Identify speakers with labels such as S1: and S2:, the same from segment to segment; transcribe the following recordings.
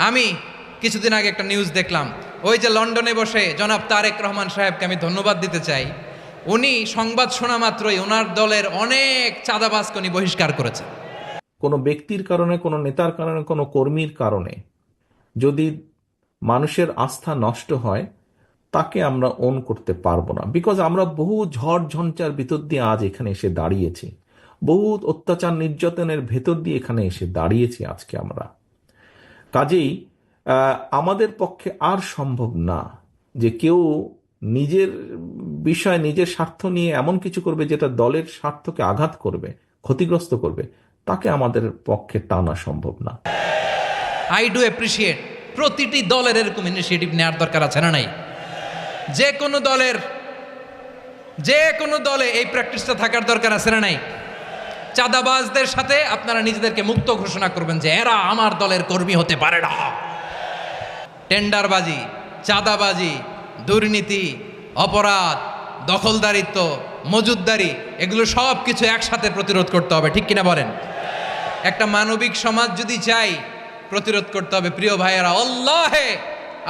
S1: আমি কিছুদিন আগে একটা নিউজ দেখলাম, ওই যে লন্ডনে বসে জনাব তারেক রহমান সাহেবকে আমি ধন্যবাদ দিতে চাই। উনি সংবাদ শোনা মাত্রই ওনার দলের অনেক চাঁদাবাজকে উনি বহিষ্কার করেছে।
S2: কোনো ব্যক্তির কারণে, কোনো নেতার কারণে, কোনো কর্মীর কারণে যদি মানুষের আস্থা নষ্ট হয়, তাকে আমরা ওন করতে পারবো না। বিকজ আমরা বহু ঝড় ঝঞ্ঝার ভিতর দিয়ে আজ এখানে এসে দাঁড়িয়েছি, বহু অত্যাচার নির্যাতনের ভেতর দিয়ে এখানে এসে দাঁড়িয়েছি আজকে আমরা। কাজেই আমাদের পক্ষে আর সম্ভব না যে কেউ নিজের বিষয়, নিজের স্বার্থ নিয়ে এমন কিছু করবে যেটা দলের স্বার্থকে আঘাত করবে, ক্ষতিগ্রস্ত করবে। তাকে আমাদের পক্ষে টানা সম্ভব না।
S1: আই ডু অ্যাপ্রিসিয়েট প্রতিটি দলের এরকম ইনিশিয়েটিভ নেওয়ার দরকার আছে না নাই? যে কোনো দলে এই প্র্যাকটিসটা থাকার দরকার আছে না নাই? চাঁদাবাজদের সাথে আপনারা নিজেদেরকে মুক্ত ঘোষণা করবেন যে এরা আমার দলের কর্মী হতে পারে না। টেন্ডারবাজি, চাঁদাবাজি, দুর্নীতি, অপরাধ, দখলদারিত্ব, মজুদদারি, এগুলো সব কিছু একসাথে প্রতিরোধ করতে হবে, ঠিক কিনা বলেন? একটা মানবিক সমাজ যদি চাই, প্রতিরোধ করতে হবে। প্রিয় ভাইয়েরা,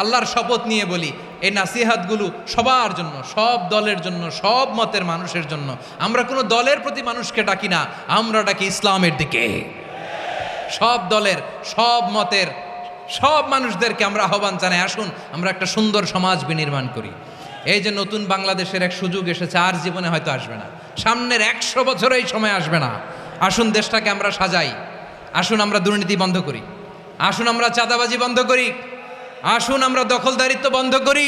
S1: আল্লাহর শপথ নিয়ে বলি, এই নাসিহাতগুলো সবার জন্য, সব দলের জন্য, সব মতের মানুষের জন্য। আমরা কোনো দলের প্রতি মানুষকে ডাকি না, আমরা ডাকি ইসলামের দিকে। সব দলের, সব মতের, সব মানুষদেরকে আমরা আহ্বান জানাই, আসুন আমরা একটা সুন্দর সমাজ বিনির্মাণ করি। এই যে নতুন বাংলাদেশের এক সুযোগ এসেছে, আর জীবনে হয়তো আসবে না, সামনের 100 বছর এই সময় আসবে না। আসুন দেশটাকে আমরা সাজাই, আসুন আমরা দুর্নীতি বন্ধ করি, আসুন আমরা চাঁদাবাজি বন্ধ করি, আসুন আমরা দখলদারিত্ব বন্ধ করি,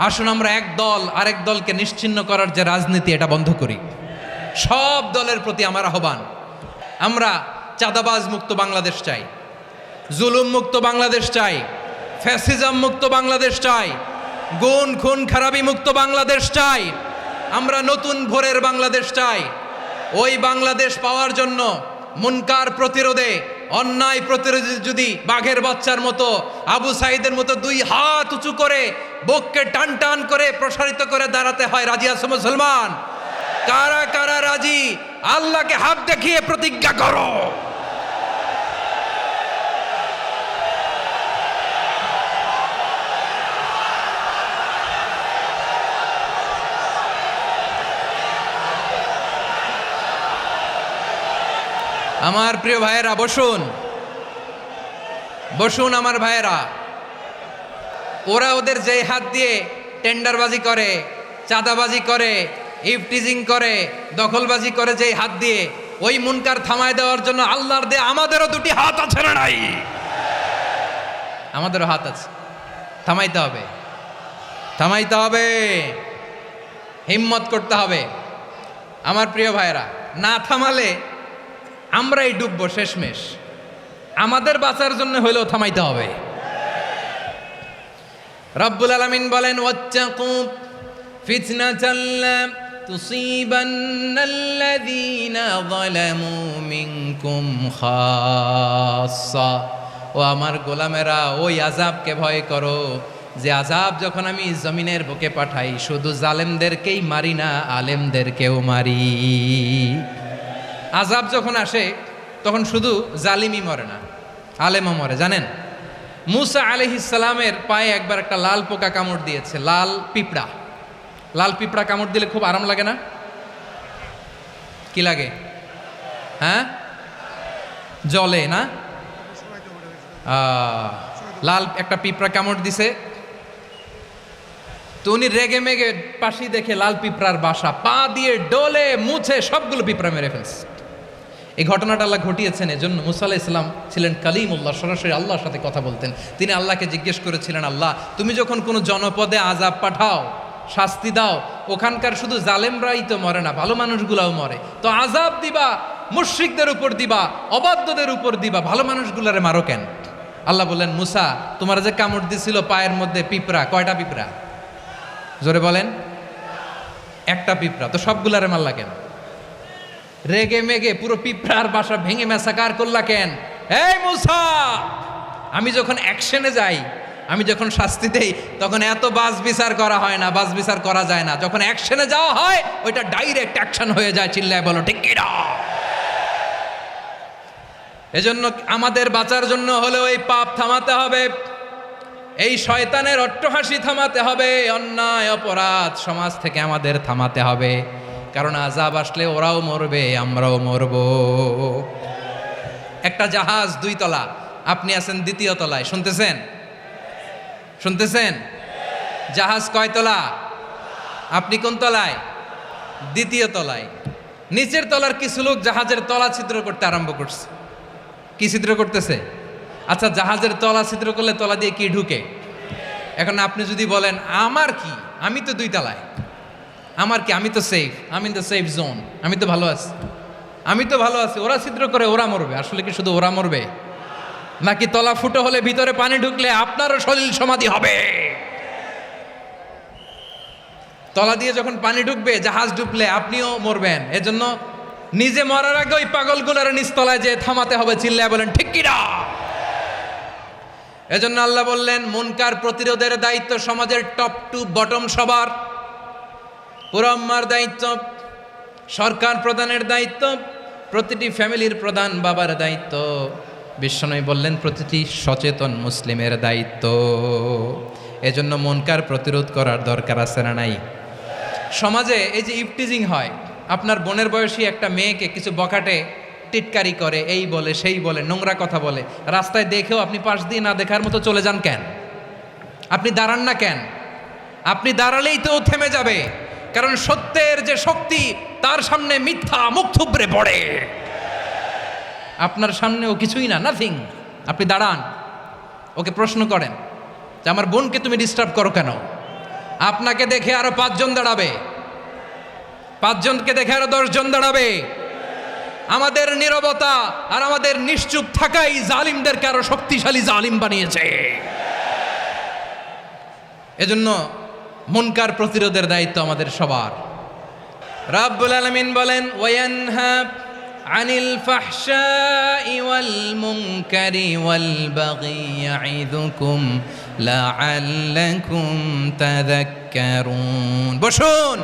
S1: আসুন আমরা এক দল আরেক দলকে নিশ্চিহ্ন করার যে রাজনীতি, এটা বন্ধ করি। সব দলের প্রতি আমার আহ্বান, আমরা চাঁদাবাজ মুক্ত বাংলাদেশ চাই, জুলুম মুক্ত বাংলাদেশ চাই, ফ্যাসিজম মুক্ত বাংলাদেশ চাই, গুণ খুন খারাপি মুক্ত বাংলাদেশ চাই। আমরা নতুন ভোরের বাংলাদেশ চাই। ওই বাংলাদেশ পাওয়ার জন্য মুনকার প্রতিরোধে, অন্যায় প্রতিরোধে যদি বাঘের বাচ্চার মতো, আবু সাইদের মতো 2 হাত উঁচু করে, বুককে টান টান করে প্রসারিত করে দাঁড়াতে হয়, রাজি আছো মুসলমান? কারা কারা রাজি? আল্লাহকে হাত দেখিয়ে প্রতিজ্ঞা করো। আমার প্রিয় ভাইয়েরা, বসুন বসুন আমার ভাইয়েরা। ওরা ওদের যেই হাত দিয়ে টেন্ডারবাজি করে, চাঁদাবাজি করে, ইফটিজিং করে, দখলবাজি করে, যেই হাত দিয়ে, ওই মুনকার থামায় দেওয়ার জন্য আল্লাহর দিয়ে আমাদেরও 2টি হাত আছে না নাই? আমাদেরও হাত আছে, থামাইতে হবে, থামাইতে হবে, হিম্মত করতে হবে। আমার প্রিয় ভাইয়েরা, না থামালে আমরাই ডুববো শেষমেশ। আমাদের বাঁচার জন্য হইলেও থামাইতে হবে। রব্বুল আলামিন বলেন, ওয়াত্তাকু ফিতনাতাল লা তুসিবান্নাল্লাযীনা যালামু মিনকুম খাসসা। ও আমার গোলামেরা, ওই আযাবকে ভয় করো যে আযাব যখন আমি জমিনের বুকে পাঠাই, শুধু জালেমদেরকেই মারি না, আলেমদেরকেও মারি। আযাব যখন আসে তখন শুধু জালিমই মরে না, আলেমও মরে। জানেন, মুসা আলাইহিস সালামের পায়ে একবার একটা লাল পোকা কামড় দিয়েছে, লাল পিঁপড়া। লাল পিঁপড়া কামড় দিলে খুব আরাম লাগে না? কি লাগে? হ্যাঁ, জলে না? লাল একটা পিঁপড়া কামড় দিছে, তো উনি রেগে মেগে পাশি দেখে লাল পিঁপড়ার বাসা, পা দিয়ে ডলে মুছে সবগুলো পিঁপড়া মেরে ফেলছে। এই ঘটনাটা আল্লাহ ঘটিয়েছেন, এজন্য মুসা আলাইহিস সালাম ছিলেন কালিমুল্লাহ, সরাসরি আল্লাহর সাথে কথা বলতেন। তিনি আল্লাহকে জিজ্ঞেস করেছিলেন, আল্লাহ তুমি যখন কোনো জনপদে আযাব পাঠাও, শাস্তি দাও, ওখানকার শুধু জালেমরাই তো মরে না, ভালো মানুষগুলাও মরে, তো আযাব দিবা মুশরিকদের উপর দিবা, অবাধ্যদের উপর দিবা, ভালো মানুষগুলারে মারো কেন? আল্লাহ বললেন, মুসা তোমার যে কামড় দিছিল পায়ের মধ্যে পিঁপড়া, কয়টা পিঁপড়া? জোরে বলেন। একটা পিঁপড়া, তো সবগুলারে মারলা কেন? রেগে মেগে পুরো পিঁপড়ার বাসা ভেঙে ম্যাসাকার করলা কেন? এই মুসা, আমি যখন অ্যাকশনে যাই, আমি যখন শাস্তি দেই, তখন এত বাস বিচার করা হয় না, বাস বিচার করা যায় না। যখন অ্যাকশনে যাওয়া হয়, ওইটা ডাইরেক্ট অ্যাকশন হয়ে যায়। চিল্লায় বলো ঠিক কি না? এজন্য আমাদের বাঁচার জন্য হলেও এই পাপ থামাতে হবে, এই শয়তানের অট্টহাসি থামাতে হবে, অন্যায় অপরাধ সমাজ থেকে আমাদের থামাতে হবে, কারণ আযাব আসলে ওরাও মরবে, আমরাও মরব। একটা জাহাজ 2 তলা, আপনি আছেন 2য় তলায়, শুনতেছেন? শুনতেছেন? জাহাজ কয় তলা? আপনি কোন তলায়? 2য় তলায়। নিচের তলার কিছু লোক জাহাজের তলা ছিদ্র করতে আরম্ভ করছে। কি ছিদ্র করতেছে? আচ্ছা, জাহাজের তলা ছিদ্র করলে তলা দিয়ে কি ঢুকে? এখন আপনি যদি বলেন আমার কি, আমি তো 2 তলায়, আমার কি, আমি তো সেফ, আমি ইন দ্য সেফ জোন, আমি তো ভালো আছি, আমি তো ভালো আছি, ওরা ছিদ্র করে ওরা মরবে। আসলে কি শুধু ওরা মরবে, নাকি তলা ফুটো হলে ভিতরে পানি ঢুকলে আপনারও সলিল সমাধি হবে? তলা দিয়ে যখন পানি ঢুকবে, জাহাজ ঢুকলে আপনিও মরবেন। এজন্য নিজে মরার আগে ওই পাগলগুলোর নিচতলায় যে থামাতে হবে, চিল্লায় বলেন ঠিক কিনা? এজন্য আল্লাহ বললেন মুনকার প্রতিরোধের দায়িত্ব সমাজের টপ টু বটম সবার। পুরো আম্মার দায়িত্ব, সরকার প্রধানের দায়িত্ব, প্রতিটি ফ্যামিলির প্রধান বাবার দায়িত্ব, বিশ্বনবী বললেন প্রতিটি সচেতন মুসলিমের দায়িত্ব। এজন্য মুনকার প্রতিরোধ করার দরকার আছে না নাই? সমাজে এই যে ইফটিজিং হয়, আপনার বোনের বয়সী একটা মেয়েকে কিছু বকাটে টিটকারি করে, এই বলে সেই বলে, নোংরা কথা বলে, রাস্তায় দেখেও আপনি পাশ দিয়ে না দেখার মতো চলে যান কেন? আপনি দাঁড়ান না কেন? আপনি দাঁড়ালেই তো থেমে যাবে, কারণ সত্যের যে শক্তি তার সামনে মিথ্যা মুখ থুবড়ে পড়ে। আপনার সামনেও কিছুই না, নাথিং। আপনি দাঁড়ান, ওকে প্রশ্ন করেন যে আমার বোনকে তুমি ডিস্টার্ব করো কেন? আপনাকে দেখে আরো 5 জন দাঁড়াবে, 5 জনকে দেখে আরো 10 জন দাঁড়াবে। আমাদের নীরবতা আর আমাদের নিশ্চুপ থাকাই জালিমদেরকে আরো শক্তিশালী জালিম বানিয়েছে। এজন্য মুনকার প্রতিরোধের দায়িত্ব আমাদের সবার। রাব্বুল আলামিন বলেন ওয়ায়ানহা আনিল ফাহশাই ওয়াল মুনকারি ওয়াল বাগি ইয়াইদুকুম লাআল্লাকুম তাযাক্কারুন। বসুন।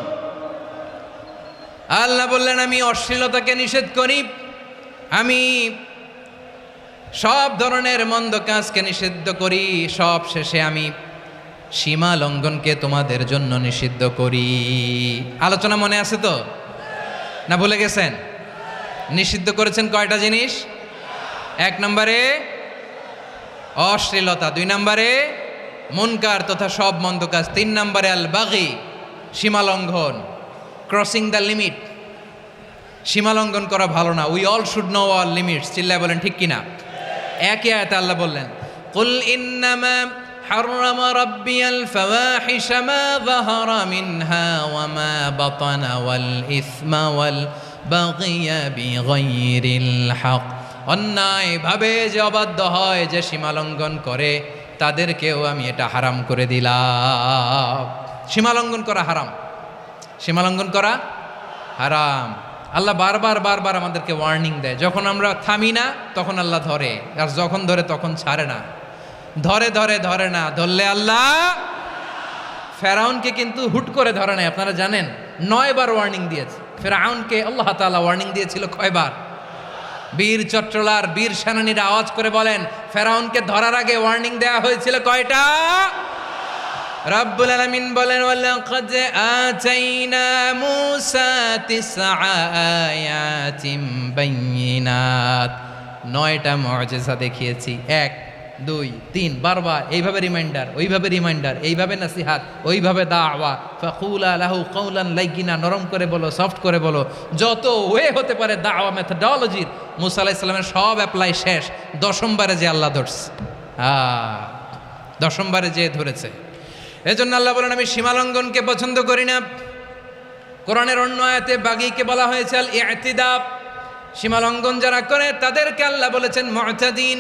S1: আল্লাহ বললেন আমি অশ্লীলতাকে নিষেধ করি, আমি সব ধরনের মন্দ কাজকে নিষিদ্ধ করি, সব শেষে আমি সীমা লঙ্ঘনকে তোমাদের জন্য নিষিদ্ধ করি। আলোচনা মনে আছে তো, না ভুলে গেছেন? নিষিদ্ধ করেছেন কয়টা জিনিস? 1 নম্বরে অশ্লীলতা, 2 নম্বরে মুনকার তথা সব মন্দ কাজ, 3 নম্বরে আল বাগি সীমা লঙ্ঘন, ক্রসিং দ্য লিমিট। সীমা লঙ্ঘন করা ভালো না। We all should know our limits. চিল্লায় বলেন ঠিক কিনা? একই আয়াতে আল্লাহ বললেন কুল ইন্নামা حرم ربي الفواحش ما ظهر منها وما بطن والإثم والبغي بغير الحق। অন্যায় ভাবে যে অবাধ্য হয়, যে সীমা লঙ্ঘন করে, তাদেরকেও আমি এটা হারাম করে দিলাম। সীমা লঙ্ঘন করা হারাম, সীমা লঙ্ঘন করা হারাম। আল্লাহ বারবার বারবার আমাদেরকে ওয়ার্নিং দেয়। যখন আমরা থামি না তখন আল্লাহ ধরে, আর যখন ধরে তখন ছাড়ে না। ধরে ধরে ধরে না, ধরলে আল্লাহ। ফেরাউনকে কিন্তু হুট করে ধরে নাই, আপনারা জানেন 9 বার ওয়ার্নিং দিয়েছে। ফেরাউনকে আল্লাহ তাআলা ওয়ার্নিং দিয়েছিল কয়বার? বীর চট্টলার বীর সেনানীরা আওয়াজ করে বলেন ফেরাউনকে ধরার আগে ওয়ার্নিং দেওয়া হয়েছিল কয়টা? রাব্বুল আলামিন বলেন ওয়ালাকাদ আতাইনা মূসা 9 আয়াতিন বাইয়িনাত, 9টা মুআজিজা দেখিয়েছি। 1 2 3 বারবার এইভাবে রিমাইন্ডার, ওইভাবে রিমাইন্ডার, এইভাবে নসিহাত, ওইভাবে দাওয়া। ফাকুলা লাহু কাওলান লাইয়িনা, নরম করে বলো, সফট করে বলো, যত ওয়ে হতে পারে দাওয়া মেথডোলজির। মুসা আলাইহিস সালামের সব অ্যাপ্লাই শেষ, 10ম বারে যে আল্লাহ ধরছে, 10ম বারে যে ধরেছে। এজন্য আল্লাহ বলেন আমি সীমালঙ্ঘনকে পছন্দ করি না। কোরআনের অন্য আয়াতে বাগীকে বলা হয়েছে আল ইতিদা, সীমালঙ্ঘন যারা করে তাদেরকে আল্লাহ বলেছেন মুতাদিন।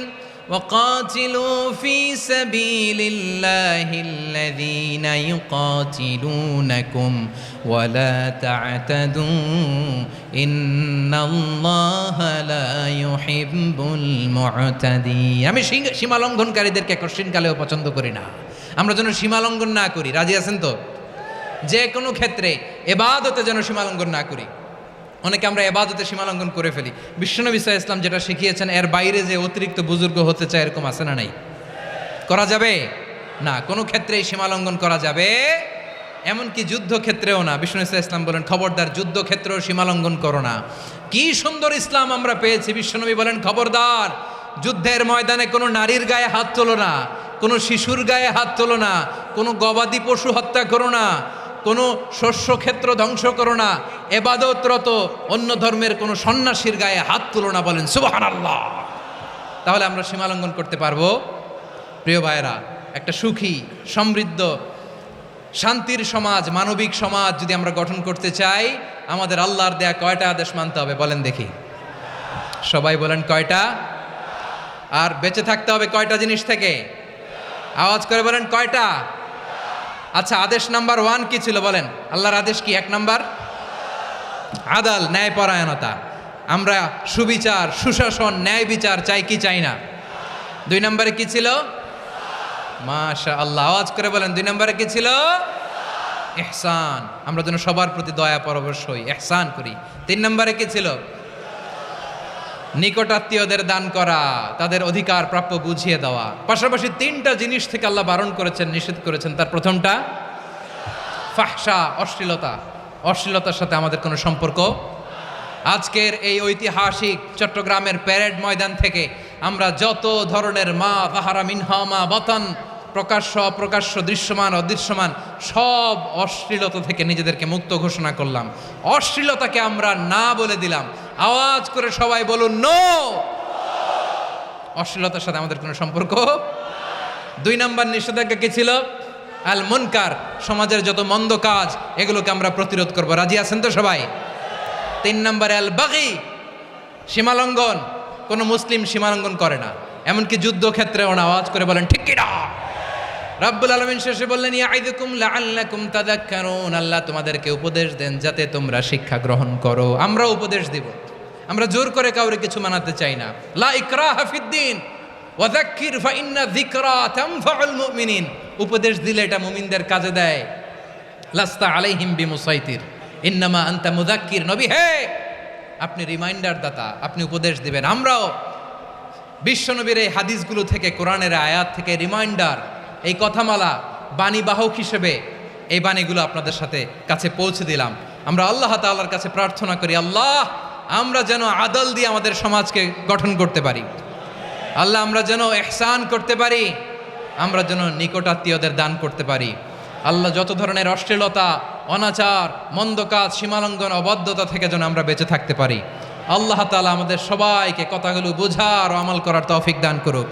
S1: وقاتلوا في سبيل الله الذين يقاتلونكم ولا تعتدوا إن الله لا يحب المعتدين। আমি সীমা লঙ্ঘনকারীদেরকে কোশ্চিনকালেও পছন্দ করি না। আমরা যেন সীমা লঙ্ঘন না করি, রাজি আছেন তো? যে কোনো ক্ষেত্রে ইবাদতে যেন সীমা লঙ্ঘন না করি। অনেকে আমরা এবাদতে সীমালঙ্ঘন করে ফেলি। বিশ্বনবী সাল্লাল্লাহু আলাইহি ওয়াসাল্লাম যেটা শিখিয়েছেন এর বাইরে যে অতিরিক্ত বুজুর্গ হতে চায় এরকম আছে না নাই? করা যাবে না, কোনো ক্ষেত্রেই সীমালঙ্ঘন করা যাবে, এমনকি যুদ্ধক্ষেত্রেও না। বিশ্বনবী সাল্লাল্লাহু আলাইহি ওয়াসাল্লাম বলেন খবরদার যুদ্ধক্ষেত্রেও সীমালঙ্ঘন করো না। কি সুন্দর ইসলাম আমরা পেয়েছি। বিশ্বনবী বলেন খবরদার যুদ্ধের ময়দানে কোনো নারীর গায়ে হাত তোলো না, কোনো শিশুর গায়ে হাত তোলো না, কোনো গবাদি পশু হত্যা করো না, কোনো শস্যক্ষেত্র ধ্বংস করো না, এবাদতরত অন্য ধর্মের কোনো সন্ন্যাসীর গায়ে হাত তুলো না। বলেন সুবহানাল্লাহ। তাহলে আমরা সীমালঙ্ঘন করতে পারবো? প্রিয় ভাইরা, একটা সুখী সমৃদ্ধ শান্তির সমাজ, মানবিক সমাজ যদি আমরা গঠন করতে চাই, আমাদের আল্লাহর দেয়া কয়টা আদেশ মানতে হবে বলেন দেখি? সবাই বলেন কয়টা? আর বেঁচে থাকতে হবে কয়টা জিনিস থেকে? আওয়াজ করে বলেন কয়টা? আচ্ছা, আদেশ নাম্বার 1 কি ছিল বলেন? আল্লাহর আদেশ কি? 1 নাম্বার আদাল, ন্যায়পরায়ণতা। আমরা সুবিচার, সুশাসন, ন্যায় বিচার চাই কি চাই না? 2 নম্বরে কি ছিল? মাশাআল্লাহ, আওয়াজ করে বলেন 2 নম্বরে কি ছিল? ইহসান, আমরা যেন সবার প্রতি দয়া পরবশ হই, ইহসান করি। 3 নম্বরে কি ছিল? নিকটাত্মীয়দের দান করা, তাদের অধিকার প্রাপ্য বুঝিয়ে দেওয়া। পাশাপাশি 3টা জিনিস থেকে আল্লাহ বারণ করেছেন, নিষেধ করেছেন। তার প্রথমটা ফাহশা, অশ্লীলতা। অশ্লীলতার সাথে আমাদের কোনো সম্পর্ক। আজকের এই ঐতিহাসিক চট্টগ্রামের প্যারেড ময়দান থেকে আমরা যত ধরনের মা যাহারা মিনহা মা বাতান, প্রকাশ্য অপ্রকাশ্য, দৃশ্যমান অদৃশ্যমান, সব অশ্লীলতা থেকে নিজেদেরকে মুক্ত ঘোষণা করলাম। অশ্লীলতাকে আমরা না বলে দিলাম। আওয়াজ করে সবাই বলুন নো। অশ্লীলতার সাথে আমাদের কোনো সম্পর্ক। 2 নম্বর নিষেধাজ্ঞা কি ছিল? আল মুনকার, সমাজের যত মন্দ কাজ এগুলোকে আমরা প্রতিরোধ করব। রাজি আছেন তো সবাই? 3 নম্বরে আল বাগি, সীমালঙ্ঘন। কোনো মুসলিম সীমালঙ্ঘন করে না, এমনকি যুদ্ধক্ষেত্রেও না। আওয়াজ করে বলেন ঠিক কিনা? রাব্বুল আলামিন শেষে বললেন ইয়াইদুকুম লাআল্লাকুম তাযাক্কারুন, আল্লাহ তোমাদেরকে উপদেশ দেন যাতে তোমরা শিক্ষা গ্রহণ করো। আমরা উপদেশ দিব, আমরা জোর করে কাউরে কিছু মানাতে চাই না। লা ইকরাহা ফিদ্দিন ওয়া যাক্কির ফাইন্না যিকরা তানফাউল মুমিনিন। উপদেশ দিলে এটা মুমিনদের কাজে দেয়। লাস্তা আলাইহিম বিমুসাইতির ইন্নামা আনতা মুযাক্কির। নবী হে, আপনি রিমাইন্ডার দাতা, আপনি উপদেশ দিবেন। আমরাও বিশ্বনবীর এই হাদিসগুলো থেকে, কোরআনের আয়াত থেকে রিমাইন্ডার, এই কথামালা, বাণীবাহক হিসেবে এই বাণীগুলো আপনাদের সাথে কাছে পৌঁছে দিলাম। আমরা আল্লাহ তাআলার কাছে প্রার্থনা করি, আল্লাহ আমরা যেন আদল দিয়ে আমাদের সমাজকে গঠন করতে পারি। আল্লাহ আমরা যেন ইহসান করতে পারি, আমরা যেন নিকটাত্মীয়দের দান করতে পারি। আল্লাহ যত ধরনের অশ্লীলতা, অনাচার, মন্দ কাজ, সীমালঙ্ঘন, অবাধ্যতা থেকে যেন আমরা বেঁচে থাকতে পারি। আল্লাহ তাআলা আমাদের সবাইকে কথাগুলো বোঝার ও আমল করার তৌফিক দান করুক।